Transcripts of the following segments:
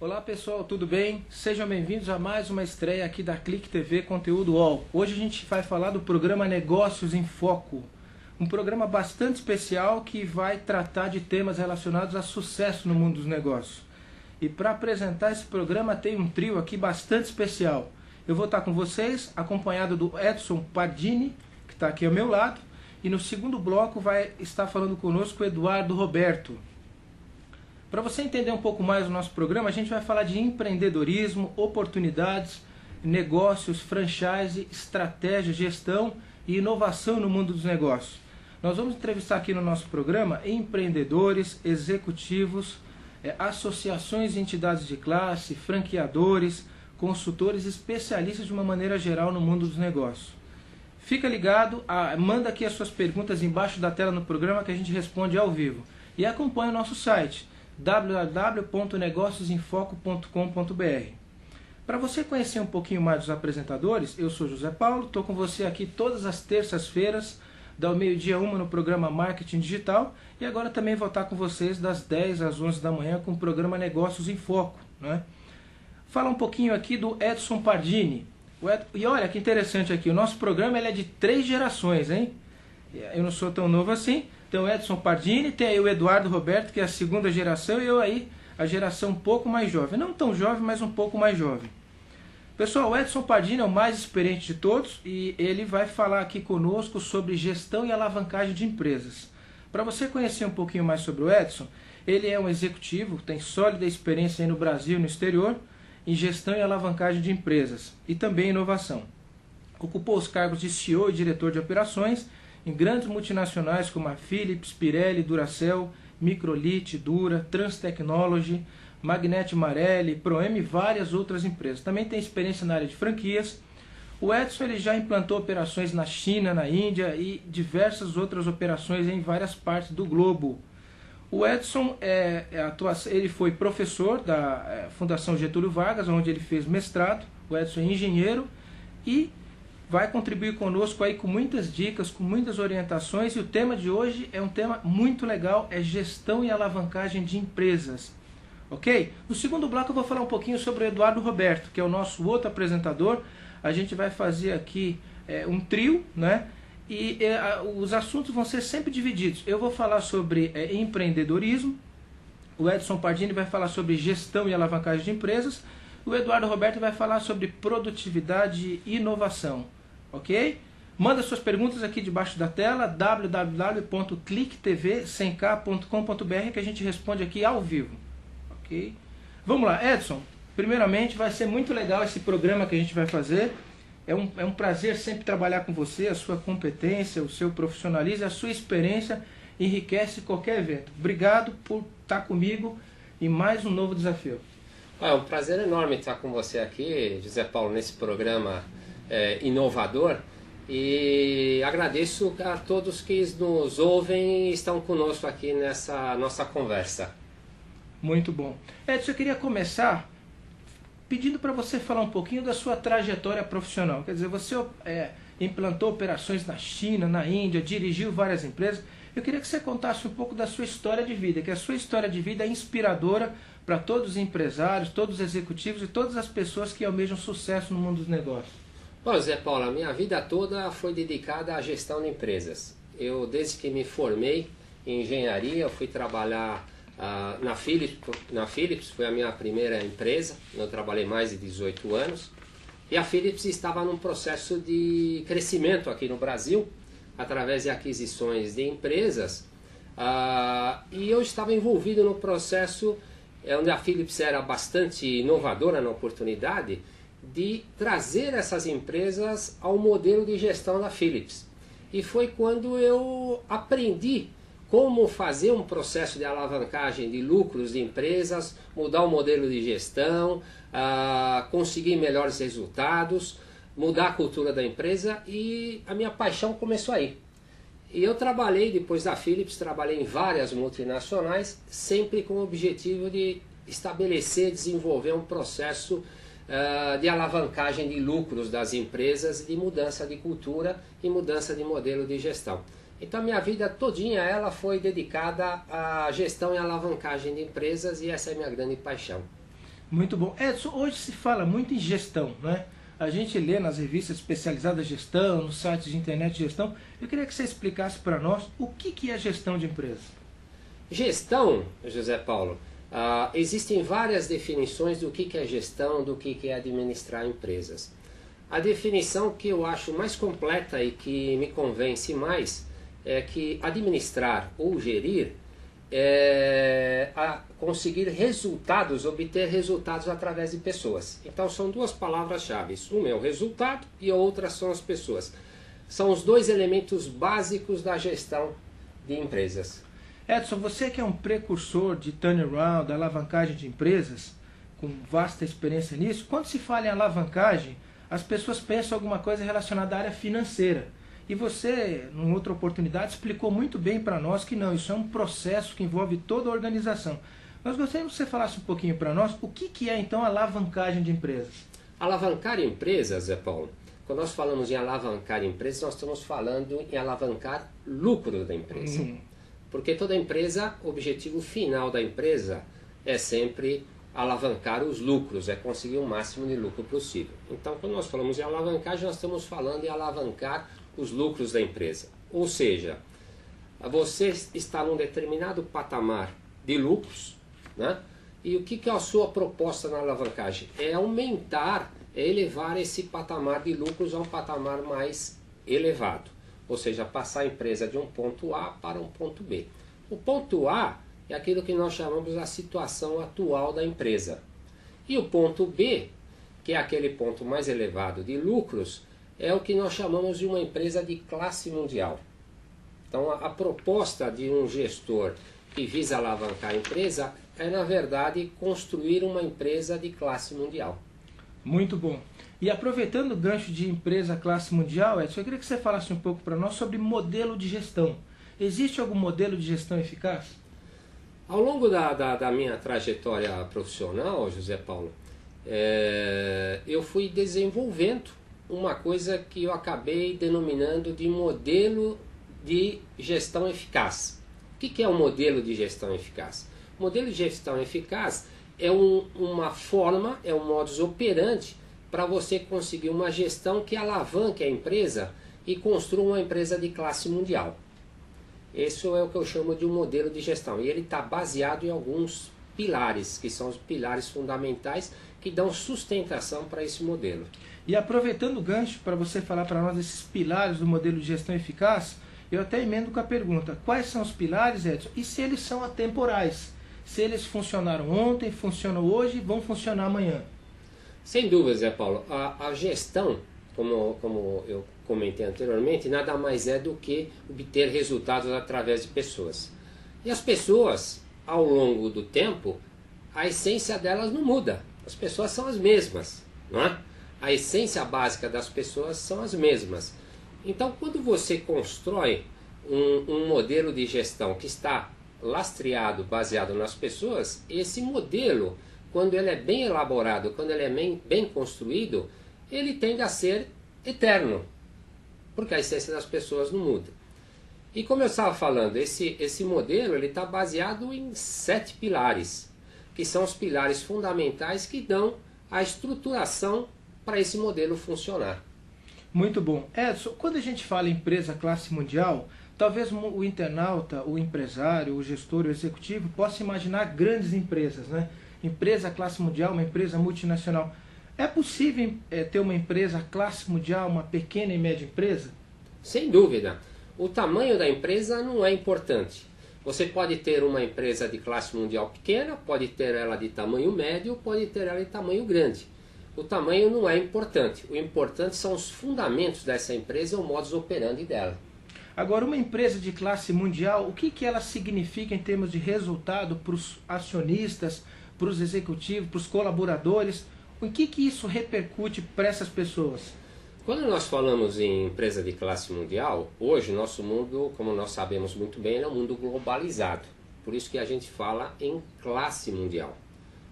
Olá pessoal, tudo bem? Sejam bem-vindos a mais uma estreia aqui da Clique TV Conteúdo UOL. Hoje a gente vai falar do programa Negócios em Foco. Um programa bastante especial que vai tratar de temas relacionados a sucesso no mundo dos negócios. E para apresentar esse programa tem um trio aqui bastante especial. Eu vou estar com vocês, acompanhado do Edson Pardini, que está aqui ao meu lado. E no segundo bloco vai estar falando conosco o Eduardo Roberto. Para você entender um pouco mais do nosso programa, a gente vai falar de empreendedorismo, oportunidades, negócios, franchise, estratégia, gestão e inovação no mundo dos negócios. Nós vamos entrevistar aqui no nosso programa empreendedores, executivos, associações e entidades de classe, franqueadores, consultores, especialistas de uma maneira geral no mundo dos negócios. Fica ligado, manda aqui as suas perguntas embaixo da tela no programa que a gente responde ao vivo. E acompanhe o nosso site www.negociosemfoco.com.br. Para você conhecer um pouquinho mais dos apresentadores, eu sou José Paulo, estou com você aqui todas as terças-feiras, do meio-dia 1 no programa Marketing Digital, e agora também vou estar com vocês das 10 às 11 da manhã com o programa Negócios em Foco, né? Fala um pouquinho aqui do Edson Pardini. E olha que interessante aqui, o nosso programa ele é de 3 gerações, hein? Eu não sou tão novo assim. Então Edson Pardini, tem aí o Eduardo Roberto, que é a segunda geração, e eu aí, a geração um pouco mais jovem. Não tão jovem, mas um pouco mais jovem. Pessoal, o Edson Pardini é o mais experiente de todos e ele vai falar aqui conosco sobre gestão e alavancagem de empresas. Para você conhecer um pouquinho mais sobre o Edson, ele é um executivo, tem sólida experiência aí no Brasil e no exterior, em gestão e alavancagem de empresas e também inovação. Ocupou os cargos de CEO e diretor de operações em grandes multinacionais como a Philips, Pirelli, Duracell, Microlit, Dura, Transtechnology, Magneti Marelli, Proem e várias outras empresas. Também tem experiência na área de franquias. O Edson ele já implantou operações na China, na Índia e diversas outras operações em várias partes do globo. O Edson ele foi professor da Fundação Getúlio Vargas, onde ele fez mestrado. O Edson é engenheiro e vai contribuir conosco aí com muitas dicas, com muitas orientações, e o tema de hoje é um tema muito legal, é gestão e alavancagem de empresas. Ok? No segundo bloco eu vou falar um pouquinho sobre o Eduardo Roberto, que é o nosso outro apresentador. A gente vai fazer aqui um trio, né? E os assuntos vão ser sempre divididos. Eu vou falar sobre empreendedorismo, o Edson Pardini vai falar sobre gestão e alavancagem de empresas, o Eduardo Roberto vai falar sobre produtividade e inovação. Ok? Manda suas perguntas aqui debaixo da tela, www.cliquetv100k.com.br, que a gente responde aqui ao vivo. Ok? Vamos lá, Edson. Primeiramente, vai ser muito legal esse programa que a gente vai fazer. É um prazer sempre trabalhar com você, a sua competência, o seu profissionalismo, a sua experiência enriquece qualquer evento. Obrigado por estar comigo em mais um novo desafio. É um prazer enorme estar com você aqui, José Paulo, nesse programa inovador, e agradeço a todos que nos ouvem e estão conosco aqui nessa nossa conversa. Muito bom. Edson, eu queria começar pedindo para você falar um pouquinho da sua trajetória profissional. Quer dizer, você implantou operações na China, na Índia, dirigiu várias empresas. Eu queria que você contasse um pouco da sua história de vida, que a sua história de vida é inspiradora para todos os empresários, todos os executivos e todas as pessoas que almejam sucesso no mundo dos negócios. Bom, Zé Paulo, a minha vida toda foi dedicada à gestão de empresas. Eu, desde que me formei em engenharia, eu fui trabalhar na Philips, foi a minha primeira empresa. Eu trabalhei mais de 18 anos. E a Philips estava num processo de crescimento aqui no Brasil, através de aquisições de empresas. E eu estava envolvido no processo onde a Philips era bastante inovadora na oportunidade de trazer essas empresas ao modelo de gestão da Philips. E foi quando eu aprendi como fazer um processo de alavancagem de lucros de empresas, mudar o modelo de gestão, conseguir melhores resultados, mudar a cultura da empresa, e a minha paixão começou aí. E eu trabalhei, depois da Philips, trabalhei em várias multinacionais, sempre com o objetivo de estabelecer, desenvolver um processo de alavancagem de lucros das empresas, de mudança de cultura e mudança de modelo de gestão. Então minha vida todinha ela foi dedicada à gestão e alavancagem de empresas, e essa é a minha grande paixão. Muito bom. Edson, hoje se fala muito em gestão, né? A gente lê nas revistas especializadas de gestão, nos sites de internet de gestão. Eu queria que você explicasse para nós o que é gestão de empresa. Gestão, José Paulo, existem várias definições do que é gestão, do que é administrar empresas. A definição que eu acho mais completa e que me convence mais é que administrar ou gerir é conseguir resultados, obter resultados através de pessoas. Então são duas palavras-chave. Uma é o resultado e a outra são as pessoas. São os dois elementos básicos da gestão de empresas. Edson, você que é um precursor de turnaround, da alavancagem de empresas, com vasta experiência nisso, quando se fala em alavancagem, as pessoas pensam alguma coisa relacionada à área financeira. E você, em outra oportunidade, explicou muito bem para nós que não, isso é um processo que envolve toda a organização. Nós gostaríamos que você falasse um pouquinho para nós o que é então a alavancagem de empresas. Alavancar empresas, Zé Paulo, quando nós falamos em alavancar empresas, nós estamos falando em alavancar lucro da empresa. Porque toda empresa, o objetivo final da empresa é sempre alavancar os lucros, é conseguir o máximo de lucro possível. Então, quando nós falamos em alavancagem, nós estamos falando em alavancar os lucros da empresa. Ou seja, você está num determinado patamar de lucros, né? E o que é a sua proposta na alavancagem? É aumentar, é elevar esse patamar de lucros a um patamar mais elevado. Ou seja, passar a empresa de um ponto A para um ponto B. O ponto A é aquilo que nós chamamos a situação atual da empresa. E o ponto B, que é aquele ponto mais elevado de lucros, é o que nós chamamos de uma empresa de classe mundial. Então a proposta de um gestor que visa alavancar a empresa é, na verdade, construir uma empresa de classe mundial. Muito bom. E aproveitando o gancho de empresa classe mundial, Edson, eu queria que você falasse um pouco para nós sobre modelo de gestão. Existe algum modelo de gestão eficaz? Ao longo da minha trajetória profissional, José Paulo, eu fui desenvolvendo uma coisa que eu acabei denominando de modelo de gestão eficaz. O que é um modelo de gestão eficaz? O modelo de gestão eficaz é uma forma, é um modus operandi para você conseguir uma gestão que alavanque a empresa e construa uma empresa de classe mundial. Esse é o que eu chamo de um modelo de gestão. E ele está baseado em alguns pilares, que são os pilares fundamentais que dão sustentação para esse modelo. E aproveitando o gancho para você falar para nós desses pilares do modelo de gestão eficaz, eu até emendo com a pergunta: quais são os pilares, Edson? E se eles são atemporais? Se eles funcionaram ontem, funcionam hoje e vão funcionar amanhã? Sem dúvida, Zé Paulo. A gestão, como eu comentei anteriormente, nada mais é do que obter resultados através de pessoas. E as pessoas, ao longo do tempo, a essência delas não muda. As pessoas são as mesmas, não é? A essência básica das pessoas são as mesmas. Então, quando você constrói um modelo de gestão que está lastreado, baseado nas pessoas, esse modelo, quando ele é bem elaborado, quando ele é bem construído, ele tende a ser eterno, porque a essência das pessoas não muda. E como eu estava falando, esse modelo está baseado em 7 pilares, que são os pilares fundamentais que dão a estruturação para esse modelo funcionar. Muito bom. Edson, quando a gente fala em empresa classe mundial, talvez o internauta, o empresário, o gestor, o executivo possa imaginar grandes empresas, né? Empresa classe mundial, uma empresa multinacional. É possível ter uma empresa classe mundial, uma pequena e média empresa? Sem dúvida. O tamanho da empresa não é importante. Você pode ter uma empresa de classe mundial pequena, pode ter ela de tamanho médio, pode ter ela de tamanho grande. O tamanho não é importante. O importante são os fundamentos dessa empresa e o modus operandi dela. Agora, uma empresa de classe mundial, o que ela significa em termos de resultado para os acionistas, para os executivos, para os colaboradores? O que isso repercute para essas pessoas? Quando nós falamos em empresa de classe mundial, hoje nosso mundo, como nós sabemos muito bem, é um mundo globalizado. Por isso que a gente fala em classe mundial,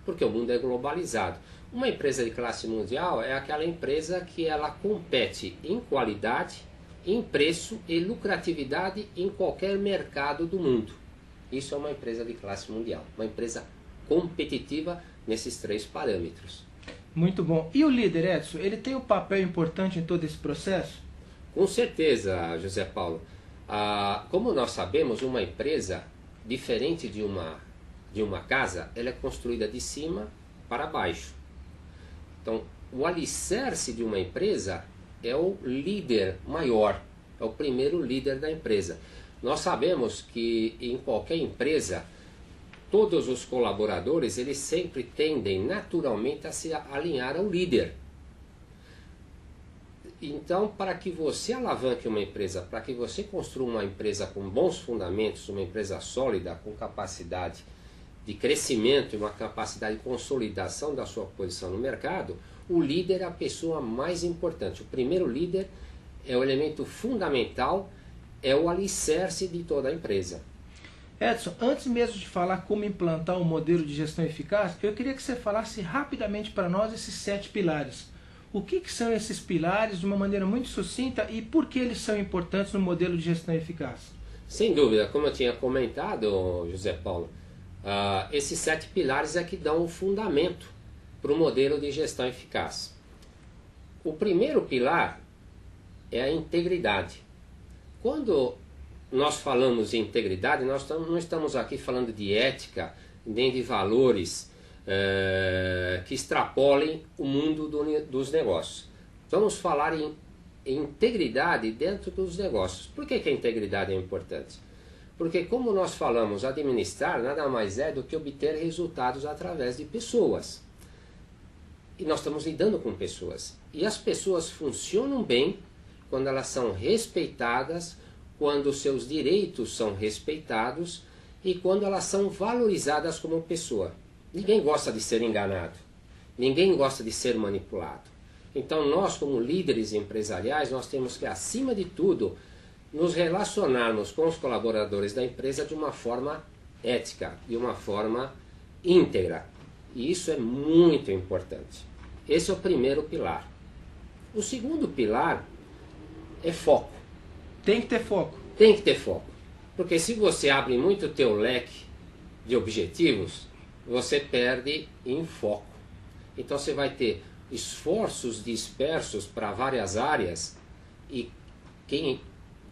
porque o mundo é globalizado. Uma empresa de classe mundial é aquela empresa que ela compete em qualidade, em preço e lucratividade em qualquer mercado do mundo. Isso é uma empresa de classe mundial, uma empresa competitiva nesses 3 parâmetros. Muito bom. E o líder, Edson, ele tem um papel importante em todo esse processo? Com certeza, José Paulo. Como nós sabemos, uma empresa, diferente de uma casa, ela é construída de cima para baixo. Então, o alicerce de uma empresa é o líder maior, é o primeiro líder da empresa. Nós sabemos que em qualquer empresa, todos os colaboradores, eles sempre tendem naturalmente a se alinhar ao líder. Então, para que você alavanque uma empresa, para que você construa uma empresa com bons fundamentos, uma empresa sólida, com capacidade de crescimento e uma capacidade de consolidação da sua posição no mercado, o líder é a pessoa mais importante. O primeiro líder é o elemento fundamental, é o alicerce de toda a empresa. Edson, antes mesmo de falar como implantar um modelo de gestão eficaz, eu queria que você falasse rapidamente para nós esses 7 pilares. O que são esses pilares de uma maneira muito sucinta e por que eles são importantes no modelo de gestão eficaz? Sem dúvida, como eu tinha comentado, José Paulo, esses 7 pilares é que dão o fundamento para o modelo de gestão eficaz. O primeiro pilar é a integridade. Quando nós falamos em integridade, nós não estamos aqui falando de ética, nem de valores que extrapolem o mundo dos negócios. Vamos falar em integridade dentro dos negócios. Por que a integridade é importante? Porque, como nós falamos, administrar nada mais é do que obter resultados através de pessoas. E nós estamos lidando com pessoas. E as pessoas funcionam bem quando elas são respeitadas, quando seus direitos são respeitados e quando elas são valorizadas como pessoa. Ninguém gosta de ser enganado, ninguém gosta de ser manipulado. Então nós, como líderes empresariais, nós temos que, acima de tudo, nos relacionarmos com os colaboradores da empresa de uma forma ética, de uma forma íntegra. E isso é muito importante. Esse é o primeiro pilar. O segundo pilar é foco. Tem que ter foco. Tem que ter foco. Porque se você abre muito o teu leque de objetivos, você perde em foco. Então você vai ter esforços dispersos para várias áreas e quem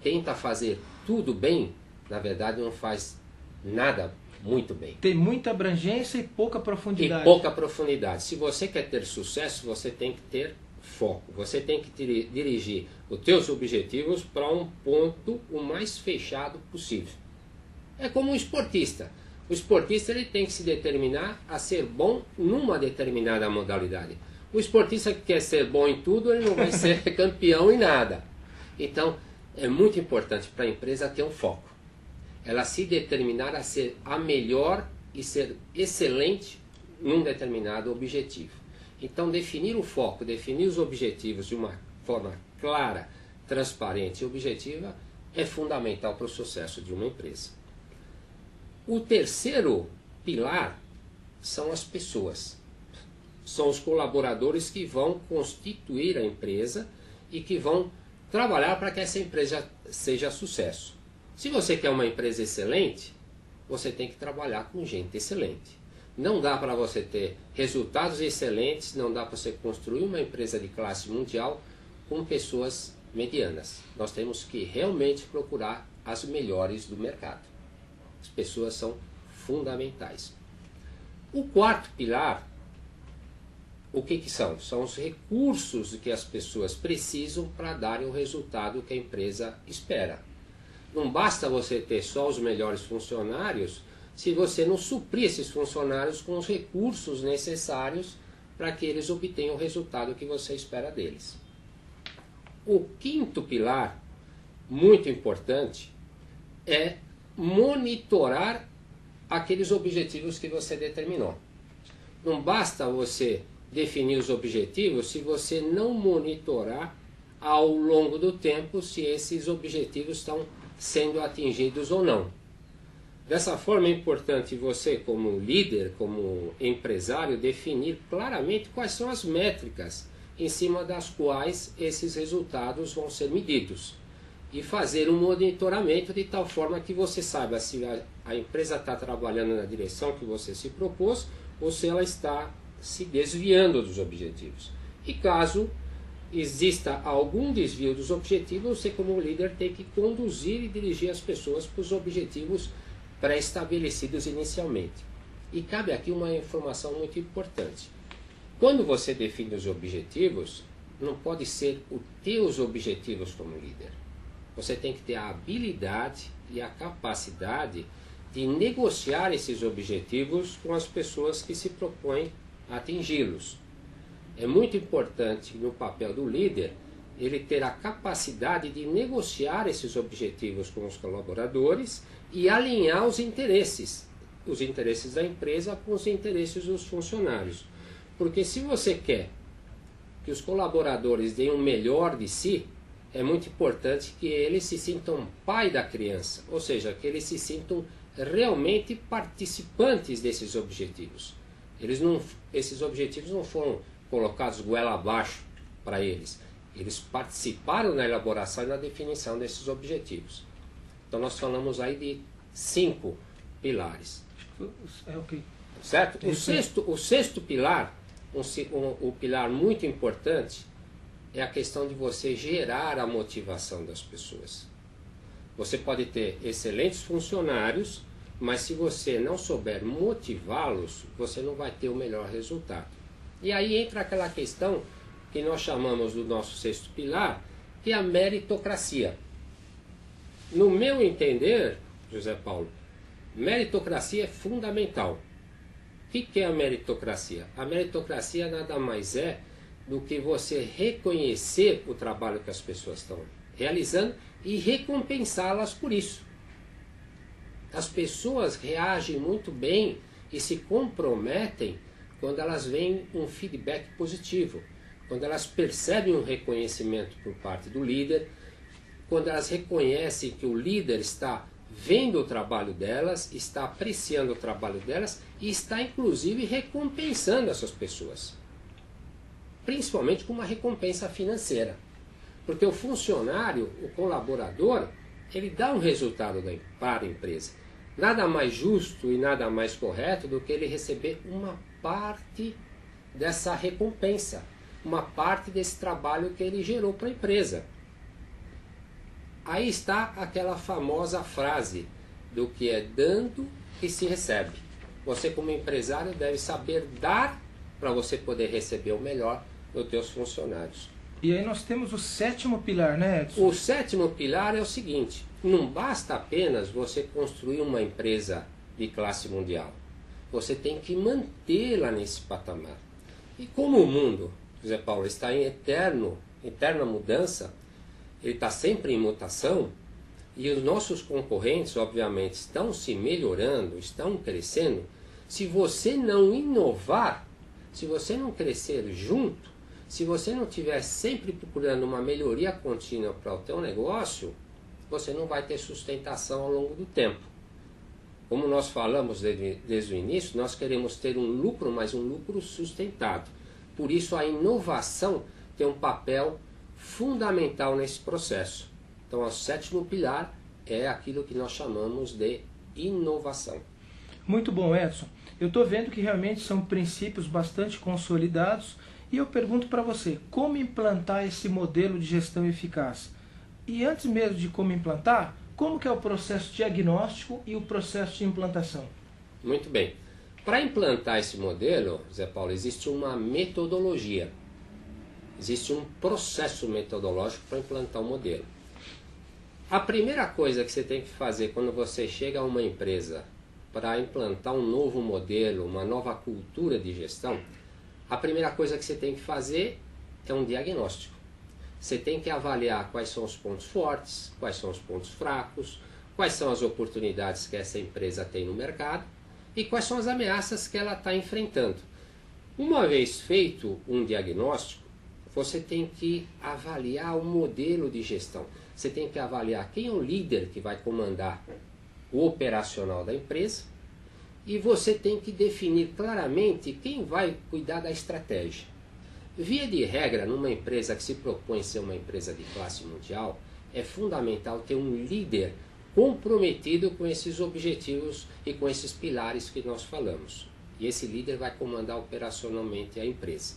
tenta fazer tudo bem, na verdade não faz nada muito bem. Tem muita abrangência e pouca profundidade. E pouca profundidade. Se você quer ter sucesso, você tem que ter foco. Você tem que dirigir os teus objetivos para um ponto o mais fechado possível. É como um esportista. O esportista ele tem que se determinar a ser bom numa determinada modalidade. O esportista que quer ser bom em tudo, ele não vai ser campeão em nada. Então, é muito importante para a empresa ter um foco. Ela se determinar a ser a melhor e ser excelente num determinado objetivo. Então, definir o foco, definir os objetivos de uma forma clara, transparente e objetiva é fundamental para o sucesso de uma empresa. O terceiro pilar são as pessoas. São os colaboradores que vão constituir a empresa e que vão trabalhar para que essa empresa seja sucesso. Se você quer uma empresa excelente, você tem que trabalhar com gente excelente. Não dá para você ter resultados excelentes, não dá para você construir uma empresa de classe mundial com pessoas medianas. Nós temos que realmente procurar as melhores do mercado. As pessoas são fundamentais. O quarto pilar, o que são? São os recursos que as pessoas precisam para darem o resultado que a empresa espera. Não basta você ter só os melhores funcionários se você não suprir esses funcionários com os recursos necessários para que eles obtenham o resultado que você espera deles. O quinto pilar, muito importante, é monitorar aqueles objetivos que você determinou. Não basta você definir os objetivos se você não monitorar ao longo do tempo se esses objetivos estão sendo atingidos ou não. Dessa forma é importante você, como líder, como empresário, definir claramente quais são as métricas em cima das quais esses resultados vão ser medidos. e fazer um monitoramento de tal forma que você saiba se a empresa está trabalhando na direção que você se propôs ou se ela está se desviando dos objetivos. E caso exista algum desvio dos objetivos, você como líder tem que conduzir e dirigir as pessoas para os objetivos pré-estabelecidos inicialmente. E cabe aqui uma informação muito importante. Quando você define os objetivos, não pode ser os teus objetivos como líder. Você tem que ter a habilidade e a capacidade de negociar esses objetivos com as pessoas que se propõem a atingi-los. É muito importante no papel do líder ele ter a capacidade de negociar esses objetivos com os colaboradores e alinhar os interesses da empresa com os interesses dos funcionários. Porque se você quer que os colaboradores deem o melhor de si, é muito importante que eles se sintam pai da criança, ou seja, que eles se sintam realmente participantes desses objetivos. Esses objetivos não foram colocados goela abaixo para eles. Eles participaram na elaboração e na definição desses objetivos. Então nós falamos aí de 5 pilares. Ok. Certo? O sexto pilar, o pilar muito importante, é a questão de você gerar a motivação das pessoas. Você pode ter excelentes funcionários, mas se você não souber motivá-los, você não vai ter o melhor resultado. E aí entra aquela questão que nós chamamos do nosso sexto pilar, que é a meritocracia. No meu entender, José Paulo, meritocracia é fundamental. O que é a meritocracia? A meritocracia nada mais é do que você reconhecer o trabalho que as pessoas estão realizando e recompensá-las por isso. As pessoas reagem muito bem e se comprometem quando elas veem um feedback positivo, quando elas percebem um reconhecimento por parte do líder, quando elas reconhecem que o líder está vendo o trabalho delas, está apreciando o trabalho delas e está inclusive recompensando essas pessoas. Principalmente com uma recompensa financeira. Porque o funcionário, o colaborador, ele dá um resultado para a empresa. Nada mais justo e nada mais correto do que ele receber uma parte dessa recompensa, uma parte desse trabalho que ele gerou para a empresa. Aí está aquela famosa frase do que é dando que se recebe. Você como empresário deve saber dar para você poder receber o melhor dos teus funcionários. E aí nós temos o sétimo pilar, né, Edson? O sétimo pilar é o seguinte: não basta apenas você construir uma empresa de classe mundial. Você tem que mantê-la nesse patamar. E como o mundo, José Paulo, está em eterna mudança, ele está sempre em mutação, e os nossos concorrentes, obviamente, estão se melhorando, estão crescendo. Se você não inovar, se você não crescer junto, se você não estiver sempre procurando uma melhoria contínua para o teu negócio, você não vai ter sustentação ao longo do tempo. Como nós falamos desde o início, nós queremos ter um lucro, mas um lucro sustentado. Por isso a inovação tem um papel fundamental nesse processo. Então o sétimo pilar é aquilo que nós chamamos de inovação. Muito bom, Edson. Eu estou vendo que realmente são princípios bastante consolidados e eu pergunto para você, como implantar esse modelo de gestão eficaz? E antes mesmo de como implantar, como que é o processo diagnóstico e o processo de implantação? Muito bem. Para implantar esse modelo, Zé Paulo, existe uma metodologia. Existe um processo metodológico para implantar o modelo. A primeira coisa que você tem que fazer quando você chega a uma empresa para implantar um novo modelo, uma nova cultura de gestão, a primeira coisa que você tem que fazer é um diagnóstico. Você tem que avaliar quais são os pontos fortes, quais são os pontos fracos, quais são as oportunidades que essa empresa tem no mercado e quais são as ameaças que ela está enfrentando. Uma vez feito um diagnóstico, você tem que avaliar o modelo de gestão. Você tem que avaliar quem é o líder que vai comandar o operacional da empresa e você tem que definir claramente quem vai cuidar da estratégia. Via de regra, numa empresa que se propõe ser uma empresa de classe mundial, é fundamental ter um líder comprometido com esses objetivos e com esses pilares que nós falamos. E esse líder vai comandar operacionalmente a empresa.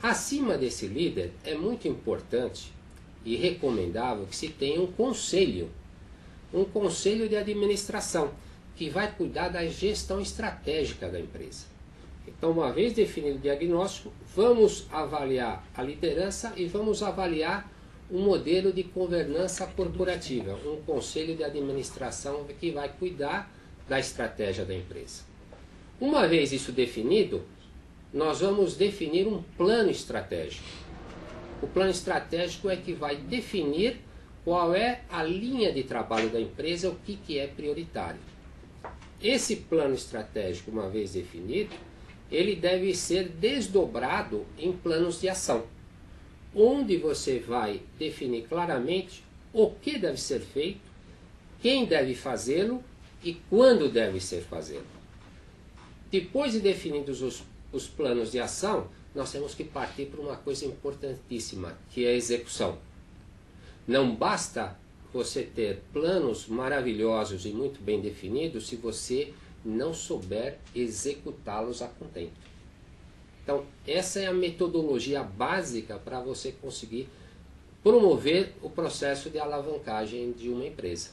Acima desse líder, é muito importante e recomendável que se tenha um conselho de administração, que vai cuidar da gestão estratégica da empresa. Então, uma vez definido o diagnóstico, vamos avaliar a liderança e vamos avaliar um modelo de governança corporativa, um conselho de administração que vai cuidar da estratégia da empresa. Uma vez isso definido, nós vamos definir um plano estratégico. O plano estratégico é que vai definir qual é a linha de trabalho da empresa, o que é prioritário. Esse plano estratégico, uma vez definido, ele deve ser desdobrado em planos de ação, onde você vai definir claramente o que deve ser feito, quem deve fazê-lo e quando deve ser fazê-lo. Depois de definidos os planos de ação, nós temos que partir para uma coisa importantíssima, que é a execução. Não basta você ter planos maravilhosos e muito bem definidos se você não souber executá-los a contento. Então, essa é a metodologia básica para você conseguir promover o processo de alavancagem de uma empresa.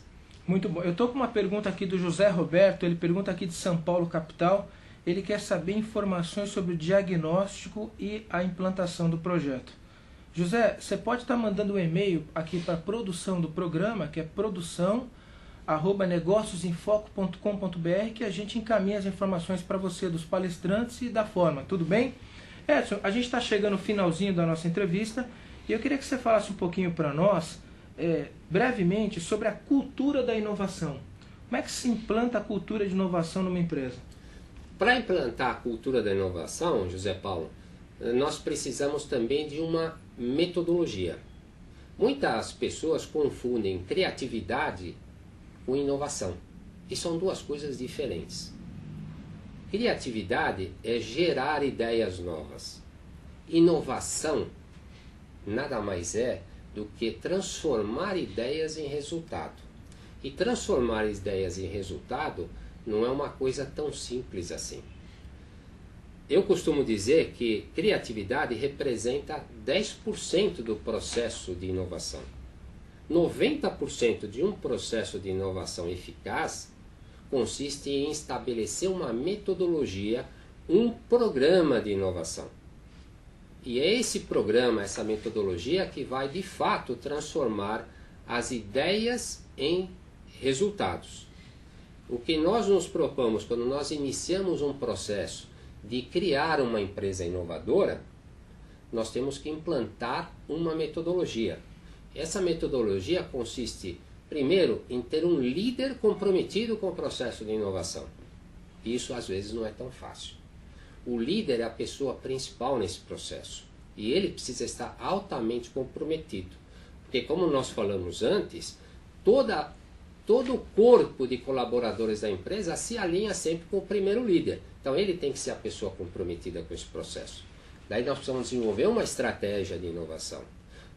Muito bom. Eu estou com uma pergunta aqui do José Roberto, ele pergunta aqui de São Paulo, capital. Ele quer saber informações sobre o diagnóstico e a implantação do projeto. José, você pode estar mandando um e-mail aqui para a produção do programa, que é produção@negociosemfoco.com.br, que a gente encaminha as informações para você dos palestrantes e da forma, tudo bem? Edson, a gente está chegando no finalzinho da nossa entrevista e eu queria que você falasse um pouquinho para nós, brevemente, sobre a cultura da inovação. Como é que se implanta a cultura de inovação numa empresa? Para implantar a cultura da inovação, José Paulo, nós precisamos também de uma metodologia. Muitas pessoas confundem criatividade com inovação, e são duas coisas diferentes. Criatividade é gerar ideias novas. Inovação nada mais é do que transformar ideias em resultado. E transformar ideias em resultado não é uma coisa tão simples assim. Eu costumo dizer que criatividade representa 10% do processo de inovação. 90% de um processo de inovação eficaz consiste em estabelecer uma metodologia, um programa de inovação. E é esse programa, essa metodologia que vai de fato transformar as ideias em resultados. O que nós nos propomos quando nós iniciamos um processo de criar uma empresa inovadora, nós temos que implantar uma metodologia. Essa metodologia consiste, primeiro, em ter um líder comprometido com o processo de inovação. Isso às vezes não é tão fácil. O líder é a pessoa principal nesse processo e ele precisa estar altamente comprometido. Porque, como nós falamos antes, todo o corpo de colaboradores da empresa se alinha sempre com o primeiro líder. Então ele tem que ser a pessoa comprometida com esse processo. Daí nós precisamos desenvolver uma estratégia de inovação.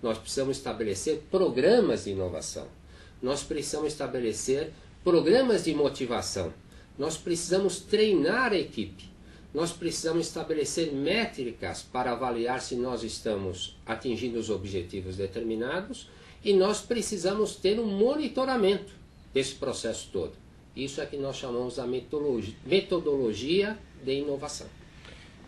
Nós precisamos estabelecer programas de inovação. Nós precisamos estabelecer programas de motivação. Nós precisamos treinar a equipe. Nós precisamos estabelecer métricas para avaliar se nós estamos atingindo os objetivos determinados. E nós precisamos ter um monitoramento desse processo todo. Isso é que nós chamamos a metodologia de inovação.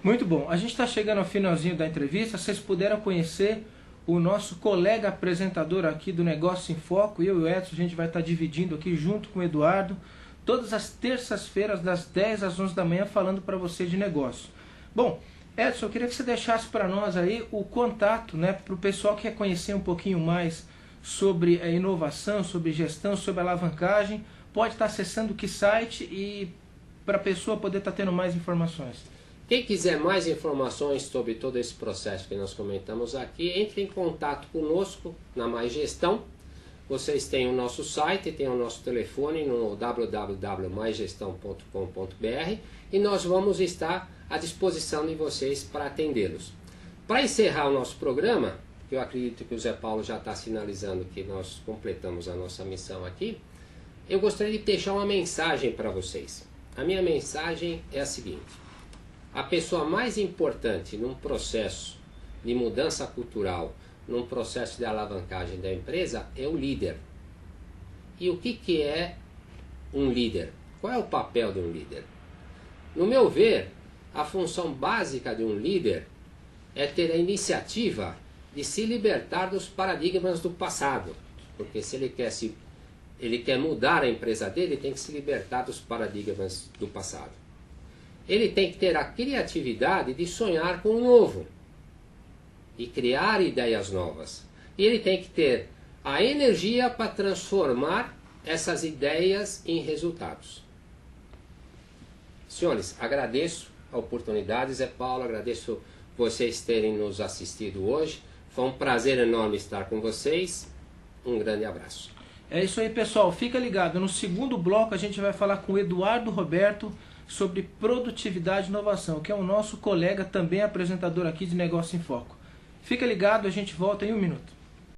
Muito bom. A gente está chegando ao finalzinho da entrevista. Vocês puderam conhecer o nosso colega apresentador aqui do Negócio em Foco. Eu e o Edson, a gente vai estar dividindo aqui junto com o Eduardo, todas as terças-feiras, das 10 às 11 da manhã, falando para você de negócio. Bom, Edson, eu queria que você deixasse para nós aí o contato, né, para o pessoal que quer conhecer um pouquinho mais sobre a inovação, sobre gestão, sobre alavancagem. Pode estar acessando que site e para a pessoa poder estar tendo mais informações? Quem quiser mais informações sobre todo esse processo que nós comentamos aqui, entre em contato conosco na Mais Gestão. Vocês têm o nosso site, tem o nosso telefone no www.maisgestão.com.br e nós vamos estar à disposição de vocês para atendê-los. Para encerrar o nosso programa, porque eu acredito que o Zé Paulo já está sinalizando que nós completamos a nossa missão aqui, eu gostaria de deixar uma mensagem para vocês. A minha mensagem é a seguinte: a pessoa mais importante num processo de mudança cultural, num processo de alavancagem da empresa, é o líder. E o que é um líder? Qual é o papel de um líder? No meu ver, a função básica de um líder é ter a iniciativa de se libertar dos paradigmas do passado. Porque se ele quer mudar a empresa dele, ele tem que se libertar dos paradigmas do passado. Ele tem que ter a criatividade de sonhar com o novo e criar ideias novas. E ele tem que ter a energia para transformar essas ideias em resultados. Senhores, agradeço a oportunidade, Zé Paulo, agradeço vocês terem nos assistido hoje. Foi um prazer enorme estar com vocês. Um grande abraço. É isso aí, pessoal. Fica ligado. No segundo bloco a gente vai falar com o Eduardo Roberto sobre produtividade e inovação, que é o nosso colega, também apresentador aqui de Negócio em Foco. Fica ligado, a gente volta em 1 minuto.